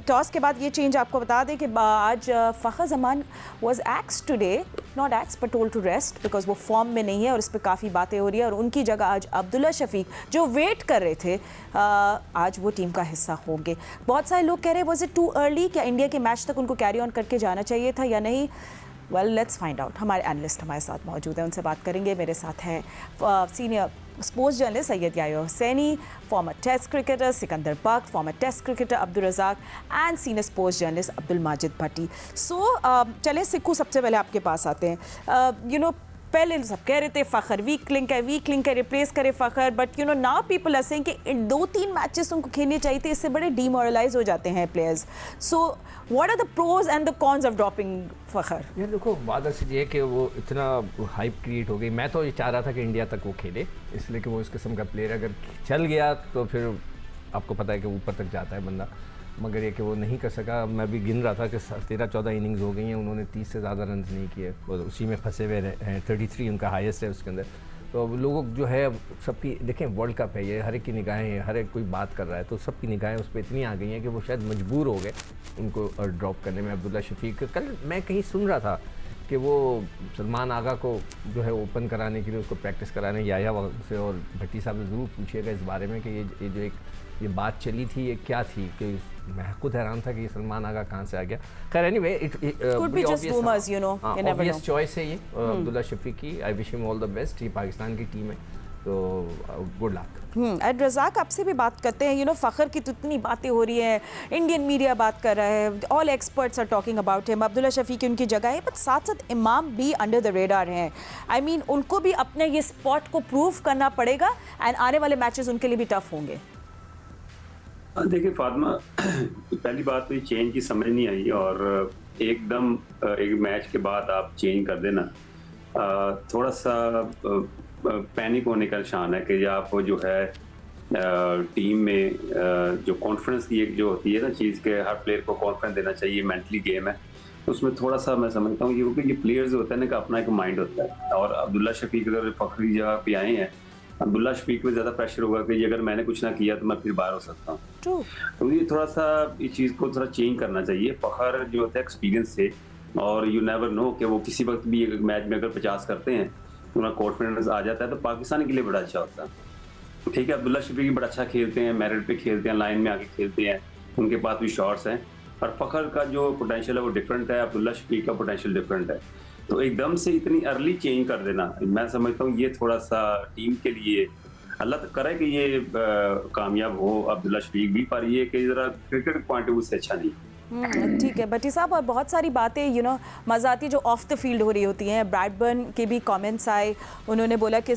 Toss के बाद ये चेंज आपको बता दें कि आज Fakhar Zaman was axed today, not axed but told to rest because वो फॉर्म में नहीं है और इस पर काफ़ी बातें हो रही है और उनकी जगह आज अब्दुल्ला शफीक जो वेट कर रहे थे आज वो टीम का हिस्सा होंगे। बहुत सारे लोग कह रहे हैं वाज इट टू अर्ली, क्या इंडिया के मैच तक उनको कैरी ऑन करके जाना चाहिए था या नहीं? Well let's find out. हमारे एनालिस्ट हमारे साथ मौजूद हैं, उनसे बात करेंगे। मेरे साथ हैं senior sports journalist Syed Yahya Hussaini, former test cricketer Sikandar Bakht, former test cricketer Abdul Razzaq and senior sports journalist Abdul Majid Bhatti. चलें सिक्कू, सबसे पहले आपके पास आते हैं। पहले सब कह रहे थे फ़खर वीक लिंक है, रिप्लेस करे Fakhar, but now people are saying कि 2-3 मैचेस उनको खेलने चाहिए थे, इससे बड़े डीमोरलाइज हो जाते हैं players. So what are the pros and the cons of dropping Fakhar? ये देखो, बात ऐसी ये है कि वो इतना हाइप क्रिएट हो गई। मैं तो ये चाह रहा था कि इंडिया तक वो खेले, इसलिए कि वो इस किस्म का प्लेयर अगर चल गया तो फिर आपको पता है कि ऊपर तक जाता है बंदा, मगर ये कि वो नहीं कर सका। मैं भी गिन रहा था कि 13-14 इनिंग्स हो गई हैं, उन्होंने 30 से ज़्यादा रन नहीं किए और उसी में फंसे हुए हैं। 33 उनका हाईएस्ट है उसके अंदर। तो लोगों जो है सबकी देखें, वर्ल्ड कप है ये, हर एक की निगाहें, हर एक कोई बात कर रहा है तो सबकी निगाहें उस पर इतनी आ गई हैं कि वो शायद मजबूर हो गए उनको ड्रॉप करने में। अब्दुल्ला शफीक, कल मैं कहीं सुन रहा था कि वो सलमान आगा को जो है ओपन कराने के लिए उसको प्रैक्टिस कराने याह्या से, और भट्टी साहब से ज़रूर पूछिएगा इस बारे में कि ये जो ये बात चली थी ये क्या थी, कि मैं खुद हैरान था कि ये सलमान आगा कहाँ से आ गया। खैर एनीवे, ऑब्वियस चॉइस है ये अब्दुल्ला शफीक की। I wish him all the best. ये पाकिस्तान की टीम है तो गुड लक। रज़ाक, आपसे भी बात करते हैं। फ़खर की तो इतनी बातें हो रही हैं, इंडियन मीडिया बात कर रहा है, all experts are talking about him, Abdullah Shafique की उनकी जगह है, बट साथ साथ इमाम भी अंडर द रेडार हैं। आई मीन उनको भी अपने ये स्पॉट को प्रूव करना पड़ेगा एंड आने वाले मैचेस उनके लिए भी टफ होंगे। देखिए फातिमा, पहली बात तो ये चेंज की समझ नहीं आई और एकदम एक मैच के बाद आप चेंज कर देना थोड़ा सा पैनिक होने का निशान है कि आप जो है टीम में जो कॉन्फिडेंस की एक जो होती है ना चीज़ के, हर प्लेयर को कॉन्फिडेंस देना चाहिए, मेंटली गेम है, तो उसमें थोड़ा सा मैं समझता हूँ क्योंकि ये प्लेयर्स होते हैं ना का अपना एक माइंड होता है। और अब्दुल्ला शफीक अगर फ़खरी जगह पे आए हैं, अब्दुल्ला शफीक में ज़्यादा प्रेशर होगा कि अगर मैंने कुछ ना किया तो मैं फिर बाहर हो सकता हूँ। तो ये थोड़ा सा इस चीज़ को थोड़ा चेंज करना चाहिए। फ़खर जो होता है एक्सपीरियंस से, और यू नेवर नो कि वो किसी वक्त भी एक मैच में अगर 50 करते हैं तो उनका कॉन्फिडेंस आ जाता है तो पाकिस्तान के लिए बड़ा अच्छा होता है। ठीक है, अब्दुल्ला शफीक बड़ा अच्छा खेलते हैं, मेरिट पे खेलते हैं, लाइन में आके खेलते हैं, उनके पास भी शॉट्स हैं, और फ़खर का जो पोटेंशियल है वो डिफरेंट है, अब्दुल्ला शफीक का पोटेंशियल डिफरेंट है। तो एकदम से इतनी अर्ली चेंज कर देना, मैं समझता हूँ ये थोड़ा सा टीम के लिए, अल्लाह तो करे कि ये कामयाब हो अब्दुल्ला शफीक भी, पर ये कि ज़रा क्रिकेट पॉइंट ऑफ व्यू से अच्छा नहीं। ठीक है भट्टी साहब, और बहुत सारी बातें मज़ाती जो ऑफ द फील्ड हो रही होती हैं। ब्रैडबर्न के भी कमेंट्स आए, उन्होंने बोला कि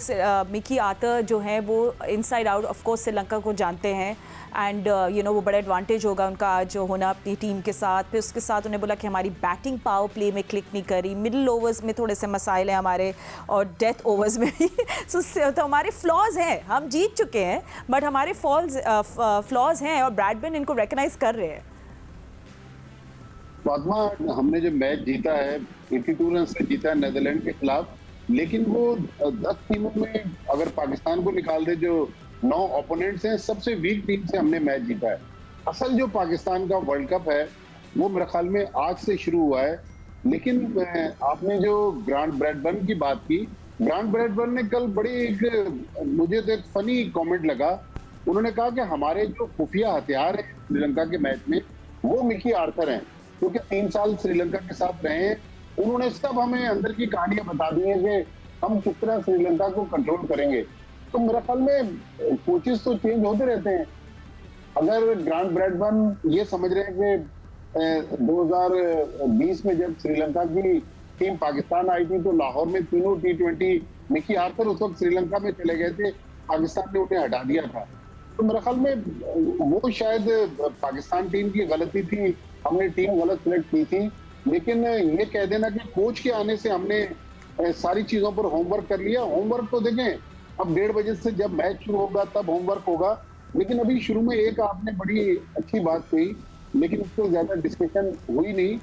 मिकी आर्चर जो हैं वो inside out of course Sri Lanka को जानते हैं एंड वो बड़ा एडवांटेज होगा उनका आज जो होना अपनी टीम के साथ। फिर उसके साथ उन्हें बोला कि हमारी बैटिंग पावर प्ले में क्लिक नहीं करी, मिडिल ओवर्स में थोड़े से मसाइल हैं हमारे, और डेथ ओवर्स में भी तो हमारे फ्लॉज हैं, हम जीत चुके हैं बट हमारे फ्लॉज हैं और ब्रैडबर्न इनको रिकग्नाइज कर रहे हैं। फातिमा, हमने जो मैच जीता है 82 रन से जीता है नीदरलैंड के खिलाफ, लेकिन वो 10 टीमों में अगर पाकिस्तान को निकाल दे जो 9 ओपोनेंट्स हैं, सबसे वीक टीम से हमने मैच जीता है। असल जो पाकिस्तान का वर्ल्ड कप है वो मेरे ख्याल में आज से शुरू हुआ है। लेकिन आपने जो ग्रांट ब्रैडबर्न की बात की, ग्रांट ब्रैडबर्न ने कल मुझे तो एक फनी कॉमेंट लगा। उन्होंने कहा कि हमारे जो खुफिया हथियार है श्रीलंका के मैच में वो मिकी आर्चर हैं, क्योंकि 3 साल श्रीलंका के साथ रहे हैं। उन्होंने सब हमें अंदर की कहानियां बता दी हैं कि हम किस तरह श्रीलंका को कंट्रोल करेंगे। तो मेरे ख्याल में कोचेस तो चेंज होते रहते हैं। अगर ग्रांट ब्रैडबर्न ये समझ रहे हैं कि 2020 में जब श्रीलंका की टीम पाकिस्तान आई थी तो लाहौर में तीनों T20 मिकी आर्चर उस वक्त श्रीलंका में चले गए थे, पाकिस्तान ने उन्हें हटा दिया था। तो मेरे ख्याल में वो शायद पाकिस्तान टीम की गलती थी, हमने टीम गलत सिलेक्ट की थी। लेकिन ये कह देना कि कोच के आने से हमने सारी चीजों पर होमवर्क कर लिया, होमवर्क तो देखें अब 1:30 बजे से जब मैच शुरू होगा तब होमवर्क होगा। लेकिन अभी शुरू में एक आपने बड़ी अच्छी बात कही, लेकिन उस पर ज्यादा डिस्कशन हुई नहीं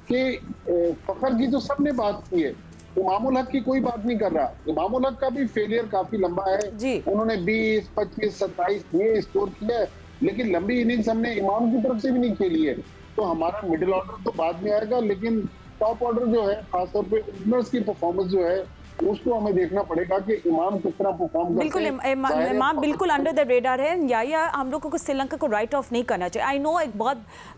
कि फखर की तो सबने बात की है, इमामुल हक की कोई बात नहीं कर रहा। इमामुल हक का भी फेलियर काफी लंबा है, उन्होंने 20, 25, 27 ये स्कोर किया है, लेकिन लंबी इनिंग्स हमने इमाम की तरफ से भी नहीं खेली है। तो हमारा मिडिल ऑर्डर तो बाद में आएगा, लेकिन टॉप ऑर्डर जो है, खासतौर पे ओपनर्स की परफॉर्मेंस जो है, उसको हमें देखना पड़ेगा कि इमाम किस तरह परफॉर्म करते बिल्कुल हैं। इमाम बिल्कुल अंडर द रेडार है। या हम लोगों को श्रीलंका को राइट ऑफ नहीं करना चाहिए। आई नो एक बहुत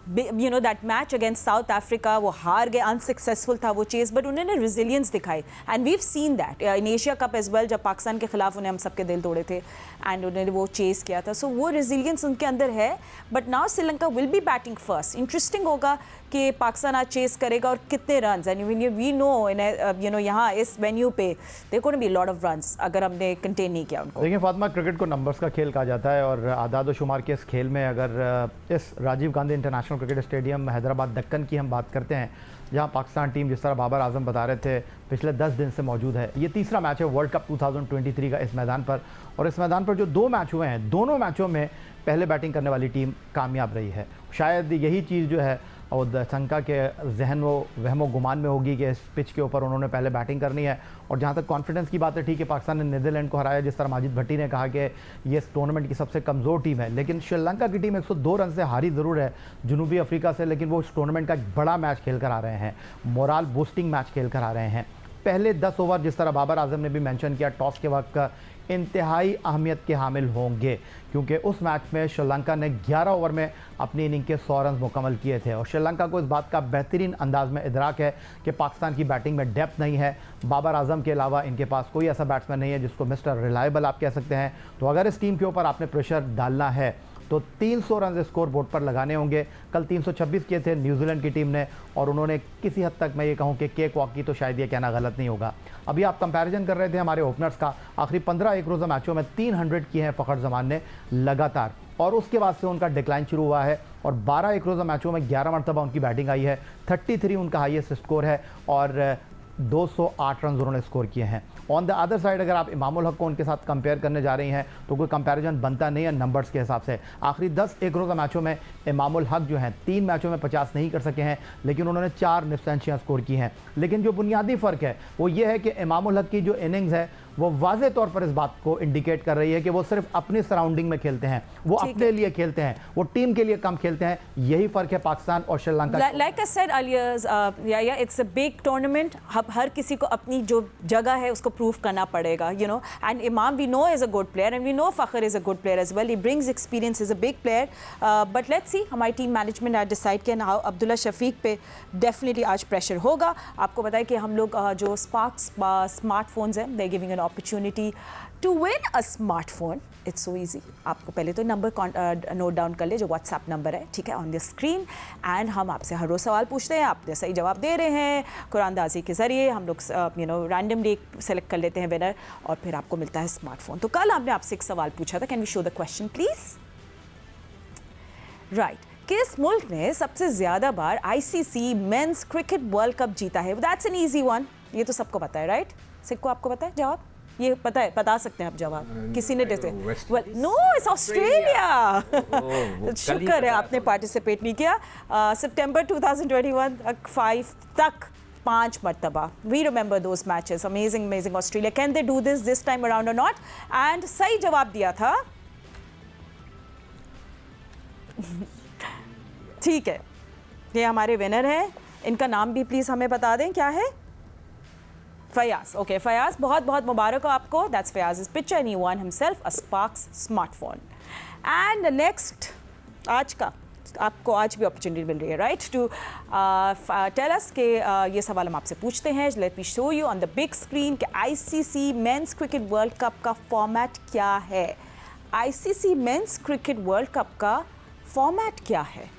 that match against South Africa वो हार गए, अनसक्सेसफुल था वो चेस, बट उन्होंने रिजिलियंस दिखाई and we have seen that in Asia Cup as well, जब पाकिस्तान के खिलाफ उन्हें हम सबके दिल तोड़े थे एंड उन्होंने वो चेस किया था। सो वो रिजिलियंस उनके अंदर है। But now Sri Lanka will be batting first. Interesting होगा कि पाकिस्तान आज चेस करेगा और कितने रन्स, एंड वी नो यहाँ इस वेन्यू पे देखो ना भी लॉट ऑफ रन्स अगर हमने कंटेन नहीं किया उनको। देखिए फातिमा, क्रिकेट को नंबर्स का खेल कहा जाता है और आदाद व शुमार के इस खेल में अगर इस Rajiv Gandhi international cricket stadium Hyderabad Deccan की हम बात करते हैं, जहां पाकिस्तान टीम जिस तरह बाबर आजम बता रहे थे पिछले 10 दिन से मौजूद है। ये तीसरा मैच है वर्ल्ड कप 2023 का इस मैदान पर, और इस मैदान पर जो 2 मैच हुए हैं, दोनों मैचों में पहले बैटिंग करने वाली टीम कामयाब रही है। शायद यही चीज़ जो है और शंका के जहन व वहमो गुमान में होगी कि इस पिच के ऊपर उन्होंने पहले बैटिंग करनी है। और जहाँ तक कॉन्फिडेंस की बात है, ठीक है, पाकिस्तान ने नीदरलैंड को हराया, जिस तरह माजिद भट्टी ने कहा कि ये इस टूर्नामेंट की सबसे कमज़ोर टीम है, लेकिन श्रीलंका की टीम 102 रन से हारी ज़रूर है जनूबी अफ्रीका से, लेकिन वो इस टूर्नामेंट का एक बड़ा मैच खेल कर आ रहे हैं, मोराल बूस्टिंग मैच खेल कर आ रहे हैं। पहले 10 ओवर, जिस तरह बाबर आजम ने भी मेंशन किया, टॉस के वक्त इंतहाई अहमियत के हामिल होंगे, क्योंकि उस मैच में श्रीलंका ने 11 ओवर में अपनी इनिंग के 100 रन मुकम्मल किए थे। और श्रीलंका को इस बात का बेहतरीन अंदाज में इदराक है कि पाकिस्तान की बैटिंग में डेप्थ नहीं है। बाबर आजम के अलावा इनके पास कोई ऐसा बैट्समैन नहीं है जिसको मिस्टर रिलायबल आप कह सकते हैं। तो अगर इस टीम के ऊपर आपने प्रेशर डालना है तो 300 रन स्कोर बोर्ड पर लगाने होंगे। कल 326 किए थे न्यूजीलैंड की टीम ने, और उन्होंने किसी हद तक मैं ये कहूँ कि केक वॉक की, तो शायद ये कहना गलत नहीं होगा। अभी आप कंपैरिजन कर रहे थे हमारे ओपनर्स का, आखिरी 15 एक रोज़ा मैचों में 300 किए हैं फ़खर जमान ने लगातार, और उसके बाद से उनका डिक्लाइन शुरू हुआ है और 12 एक रोज़ा मैचों में 11 मरतबा उनकी बैटिंग आई है। 33 उनका हाईएस्ट स्कोर है और 208 रन उन्होंने स्कोर किए हैं। ऑन द अदर साइड अगर आप इमामुल हक को उनके साथ कंपेयर करने जा रही हैं तो कोई कंपैरिजन बनता नहीं है नंबर्स के हिसाब से। आखिरी 10 एक रोज़ा मैचों में इमामुल हक जो हैं 3 मैचों में 50 नहीं कर सके हैं, लेकिन उन्होंने 4 निफ सेंचुरियां स्कोर की हैं। लेकिन जो बुनियादी फ़र्क है वो ये है कि इमामुल हक की जो इनिंग्स है वो वाज़े तौर पर इस बात को इंडिकेट कर रही है कि वो सिर्फ अपनी सराउंडिंग में खेलते हैं, वो अपने लिए खेलते हैं, वो टीम के लिए कम खेलते हैं। यही फ़र्क है पाकिस्तान और Sri Lanka. Like I said earlier, it's a big tournament. हर किसी को अपनी जो जगह है उसको प्रूव करना पड़ेगा, and Imam we know is a good player and we know Fakhar is a good player as well, he brings experience, is a big player. But let's see, हमारी टीम मैनेजमेंट आज डिसाइड किया ना, अब्दुल्ला शफीक पे डेफिनेटली आज pressure होगा। आपको बताया कि हम लोग जो स्मार्टफोन्स हैं, they giving an opportunity to win a smartphone. It's so easy. आपको पहले तो नंबर नोट डाउन कर ले, जो व्हाट्सएप नंबर है, ठीक है, ऑन द स्क्रीन, एंड हम आपसे हर रोज़ सवाल पूछते हैं, आप सही जवाब दे रहे हैं। कुरानदाजी के ज़रिए हम लोग रैंडमली सेलेक्ट कर लेते हैं विनर, और फिर आपको मिलता है स्मार्टफोन। तो कल हमने आपसे एक सवाल पूछा था, can we show the question please? Right, किस मुल्क ने सबसे ज़्यादा बार ICC men's cricket world cup जीता है? दैट्स एन ईजी वन, ये तो सबको पता है, राइट? सिक्को आपको पता है जवाब? ये पता है, बता सकते हैं आप जवाब? किसी ने जैसे नो, इट्स ऑस्ट्रेलिया। शुक्र है आपने पार्टिसिपेट नहीं किया। सितंबर 2021 5 तक 5 मरतबा। We remember those matches. Amazing Australia. Can they do this time around और नॉट? एंड सही जवाब दिया था ठीक है, ये हमारे विनर हैं। इनका नाम भी प्लीज़ हमें बता दें, क्या है? फयाज। ओके फयाज, बहुत बहुत मुबारक हो आपको। That's Fayaz picture and he won himself a Sparx smartphone. And next, आज का आपको आज भी अपॉर्चुनिटी मिल रही है, राइट, टू टेल अस के ये सवाल हम आपसे पूछते हैं। Let me show you on the big screen कि ICC men's cricket world cup का फॉर्मेट क्या है। ICC men's cricket world cup का फॉर्मेट क्या है?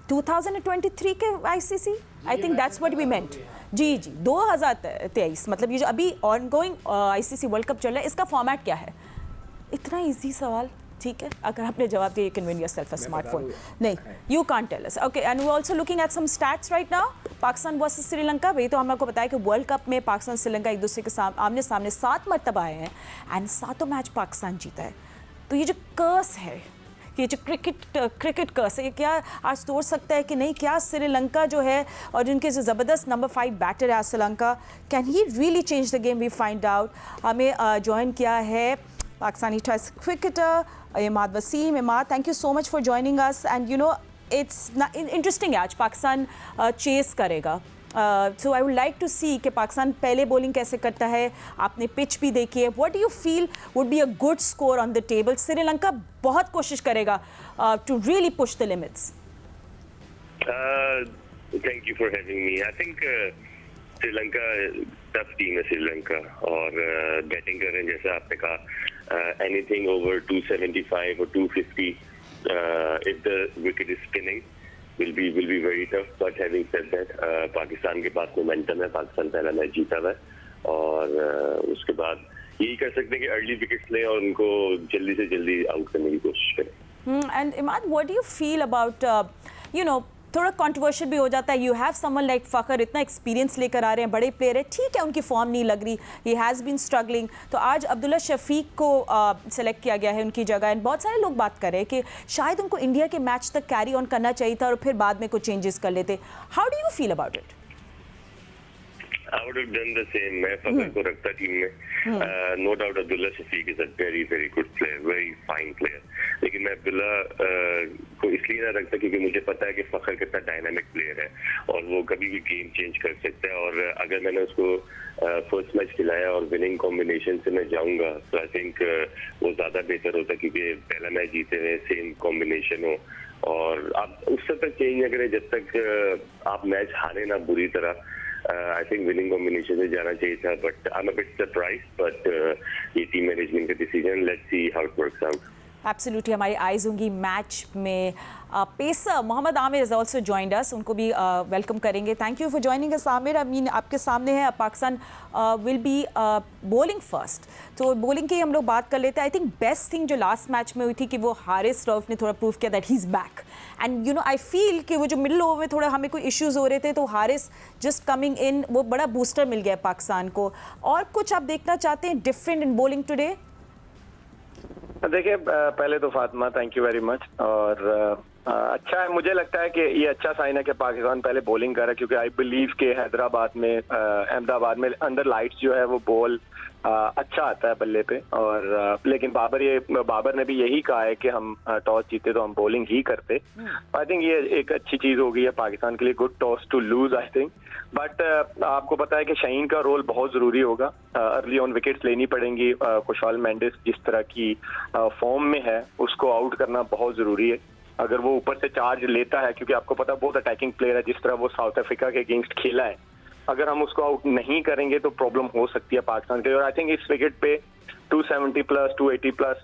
2023 के ICC, I think that's what we meant. जी 2023, मतलब ये जो अभी ऑनगोइंग ICC वर्ल्ड कप चल रहा है, इसका फॉर्मेट क्या है? इतना इजी सवाल, ठीक है, अगर आपने जवाब दिया, you can win yourself a smartphone. नहीं, you can't tell us. Okay, and we also looking at some stats right now. Pakistan versus Sri Lanka, भाई तो हम आपको बताया कि वर्ल्ड कप में पाकिस्तान श्रीलंका एक दूसरे के आमने सामने 7 मरतबा आए हैं एंड 7 मैच पाकिस्तान जीता है। तो ये जो कर्स है, ये जो क्रिकेट कर्स है, ये क्या आज तोड़ सकता है कि नहीं? क्या श्रीलंका जो है और इनके जो ज़बरदस्त नंबर 5 बैटर है Sri Lanka, can he really change the game? We find out. हमें ज्वाइन किया है Pakistani Test cricketer Imad Wasim. Imad, thank you so much for joining us. And you know, it's interesting है आज पाकिस्तान चेस करेगा. So I would like to see कि पाकिस्तान पहले bowling कैसे करता है. आपने pitch भी देखी है. What do you feel would be a good score on the table? Sri Lanka बहुत कोशिश करेगा to really push the limits. Thank you for having me. I think Sri Lanka tough team है श्रीलंका और बैटिंग कर रहे हैं जैसा आपने कहा anything over 275 or 250 if the wicket is spinning will be very tough. But having said that Pakistan के पास momentum है. पाकिस्तान पहला मैच जीता हुआ है और उसके बाद यही कर सकते हैं कि अर्ली विकेट्स लें और उनको जल्दी से जल्दी आउट करने की कोशिश करें. And Imad, what do you feel about you know, थोड़ा कंट्रोवर्शियल भी हो जाता है. You have someone like Fakhar, इतना एक्सपीरियंस लेकर आ रहे हैं, बड़े प्लेयर है, ठीक है उनकी फॉर्म नहीं लग रही, ही हैज़ बीन स्ट्रगलिंग. तो आज अब्दुल्ला शफीक को सेलेक्ट किया गया है उनकी जगह. एंड बहुत सारे लोग बात कर रहे हैं कि शायद उनको इंडिया के मैच तक कैरी ऑन करना चाहिए था और फिर बाद में कुछ चेंजेस कर लेते. How do you feel about it? I would have done the same. मैं फ़खर को रखता टीम में. No doubt Abdullah Shafiq is a very good player, very fine player. लेकिन मैं अब्दुल्ला को इसलिए ना रखता क्योंकि मुझे पता है कि फ़खर कितना डायनामिक प्लेयर है और वो कभी भी गेम चेंज कर सकता है. और अगर मैंने उसको फर्स्ट मैच खिलाया और विनिंग कॉम्बिनेशन से मैं जाऊंगा तो आई थिंक वो ज़्यादा बेहतर होता क्योंकि पहला मैच जीते हुए सेम कॉम्बिनेशन हो और आप उस तक चेंज न करें जब तक आप मैच हारे ना बुरी तरह. I think winning combination से जाना चाहिए था, but I'm a bit surprised. But ये team management का decision. Let's see how it works out. Absolutely हमारी आइज़ होंगी मैच में. Pacer Mohammad Amir is also joined us, उनको भी वेलकम करेंगे. Thank you for joining us Amir. I mean आपके सामने है Pakistan will be bowling first. तो बॉलिंग की हम लोग बात कर लेते हैं. आई थिंक बेस्ट थिंग जो लास्ट मैच में हुई थी कि वो हारिस रऊफ ने थोड़ा प्रूव किया that he is back. And you know I feel कि वो जो मिडिल ओवर में थोड़ा हमें कोई इश्यूज़ हो रहे थे तो हारिस जस्ट कमिंग इन वो बड़ा बूस्टर मिल गया पाकिस्तान को. और कुछ आप देखना चाहते हैं डिफरेंट इन बॉलिंग टुडे? देखिए पहले तो Fatima thank you very much. और अच्छा है, मुझे लगता है कि ये अच्छा साइन है कि पाकिस्तान पहले बॉलिंग कर रहा है क्योंकि आई बिलीव के हैदराबाद में अहमदाबाद में अंडर लाइट्स जो है वो बॉल अच्छा आता है बल्ले पे. और लेकिन बाबर ने भी यही कहा है कि हम टॉस जीते तो हम बॉलिंग ही करते. आई थिंक ये एक अच्छी चीज हो गई है पाकिस्तान के लिए. Good toss to lose I think. But आपको पता है कि शाहीन का रोल बहुत जरूरी होगा. अर्ली ऑन विकेट्स लेनी पड़ेंगी. खुशहाल मेंडिस जिस तरह की फॉर्म में है उसको आउट करना बहुत जरूरी है. अगर वो ऊपर से चार्ज लेता है क्योंकि आपको पता बहुत अटैकिंग प्लेयर है जिस तरह वो साउथ अफ्रीका के अगेंस्ट खेला है, अगर हम उसको आउट नहीं करेंगे तो प्रॉब्लम हो सकती है पाकिस्तान के लिए. और आई थिंक इस विकेट पे 270 प्लस 280 प्लस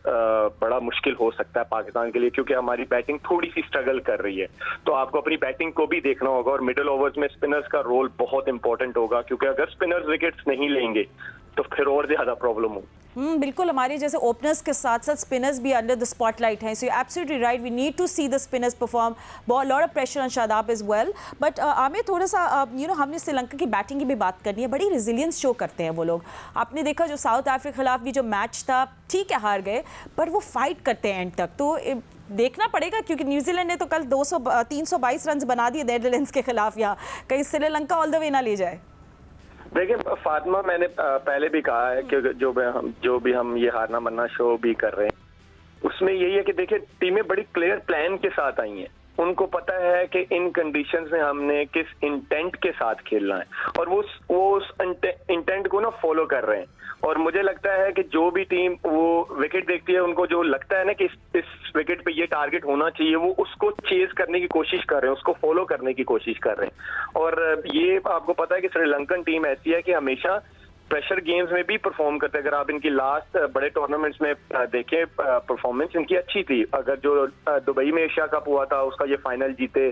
बड़ा मुश्किल हो सकता है पाकिस्तान के लिए क्योंकि हमारी बैटिंग थोड़ी सी स्ट्रगल कर रही है. तो आपको अपनी बैटिंग को भी देखना होगा और मिडिल ओवर्स में स्पिनर्स का रोल बहुत इंपॉर्टेंट होगा क्योंकि अगर स्पिनर्स विकेट्स नहीं लेंगे तो फिर और ज्यादा प्रॉब्लम हो. बिल्कुल हमारे जैसे ओपनर्स के साथ साथ स्पिनर्स भी अंडर द स्पॉटलाइट हैं. So you absolutely right, we need to see the spinners perform. बहुत lot of pressure on Shadab as well. But Amir थोड़ा सा यू नो हमने श्रीलंका की बैटिंग की भी बात करनी है. बड़ी रेजिलियंस शो करते हैं वो लोग. आपने देखा जो साउथ अफ्रीका के खिलाफ भी जो मैच था, ठीक है हार गए बट वो फाइट करते हैं एंड तक. तो देखना पड़ेगा क्योंकि न्यूजीलैंड ने तो कल 322 रन बना दिए नेदरलैंड्स के खिलाफ. यहाँ कहीं श्रीलंका ऑल द वे ना ले जाए. देखिए फातिमा मैंने पहले भी कहा है कि जो भी हम ये हारना मरना शो भी कर रहे हैं उसमें यही है कि देखिए टीमें बड़ी क्लियर प्लान के साथ आई हैं. उनको पता है कि इन कंडीशंस में हमने किस इंटेंट के साथ खेलना है और वो उस इंटेंट को ना फॉलो कर रहे हैं. और मुझे लगता है कि जो भी टीम वो विकेट देखती है उनको जो लगता है ना कि इस विकेट पे ये टारगेट होना चाहिए वो उसको चेज करने की कोशिश कर रहे हैं, उसको फॉलो करने की कोशिश कर रहे हैं. और ये आपको पता है कि श्रीलंकन टीम ऐसी है कि हमेशा प्रेशर गेम्स में भी परफॉर्म करते हैं. अगर आप इनकी लास्ट बड़े टूर्नामेंट्स में देखें परफॉर्मेंस इनकी अच्छी थी. अगर जो दुबई में एशिया कप हुआ था उसका ये फाइनल जीते,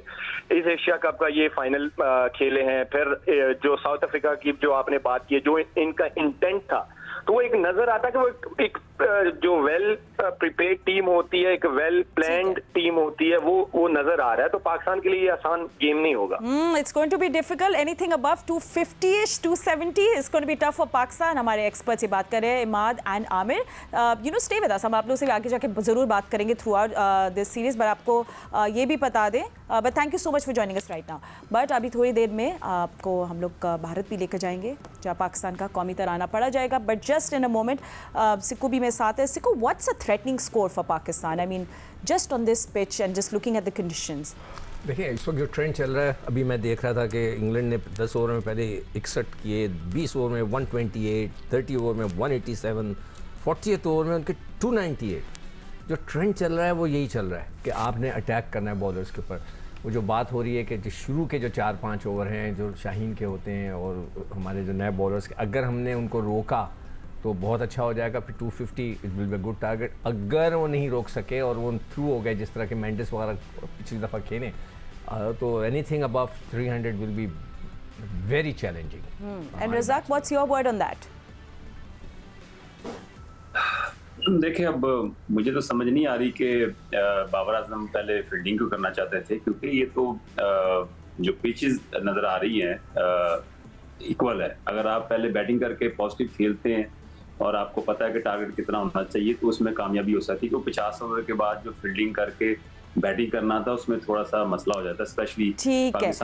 इस एशिया कप का ये फाइनल खेले हैं. फिर जो साउथ अफ्रीका की जो आपने बात की जो इनका इंटेंट था तो वो एक नजर आता है कि वो एक जो वेल प्रिपेयर्ड टीम होती है, एक वेल प्लान्ड टीम होती है, वो नजर आ रहा है. तो पाकिस्तान के लिए ये आसान गेम नहीं होगा. It's going to be difficult. Anything above 250-ish 270 is going to be tough for Pakistan. हमारे एक्सपर्ट से बात कर रहे हैं Imad and Amir. You know stay with us. हम आप लोगों से आगे जाके जरूर बात करेंगे throughout this series. But आपको ये भी बता दें but thank you so much for joining us right now. But अभी थोड़ी देर में आपको हम लोग भारत भी लेकर जाएंगे. जहाँ पाकिस्तान का कौमी तराना पड़ा जाएगा। But just in a moment सिक्कू भी मेरे साथ है। सिक्कू, what's a threatening score for Pakistan? I mean just on this pitch and just looking at the conditions. देखिए इस वक्त जो ट्रेंड चल रहा है, अभी मैं देख रहा था कि इंग्लैंड ने 10 ओवर में पहले 61 किए, 20 ओवर में 128, 30 ओवर में 187, 40th ओवर में उनके 298। जो ट्रेंड चल रहा है वो यही चल रहा है कि आपने अटैक करना है बॉलर्स के ऊपर। वो जो बात हो रही है कि जो शुरू के जो 4-5 ओवर हैं जो शाहीन के होते हैं और हमारे जो नए बॉलर्स के, अगर हमने उनको रोका तो बहुत अच्छा हो जाएगा। फिर 250 it will be good target. अगर वो नहीं रोक सके और वो थ्रू हो गए जिस तरह के मेंडिस वगैरह पिछली दफ़ा खेले, तो anything above 300 will be very challenging. And Razzaq, what's your word on that? देखिए अब मुझे तो समझ नहीं आ रही कि बाबर आजम पहले फील्डिंग क्यों करना चाहते थे, क्योंकि ये तो जो पिचेस नज़र आ रही हैं इक्वल है। अगर आप पहले बैटिंग करके पॉजिटिव खेलते हैं और आपको पता है कि टारगेट कितना होना चाहिए तो उसमें कामयाबी हो सकती है। क्योंकि 50 ओवर के बाद जो फील्डिंग करके बैटिंग करना था उसमें थोड़ा सा मसला हो जाता है, स्पेशली ठीक है।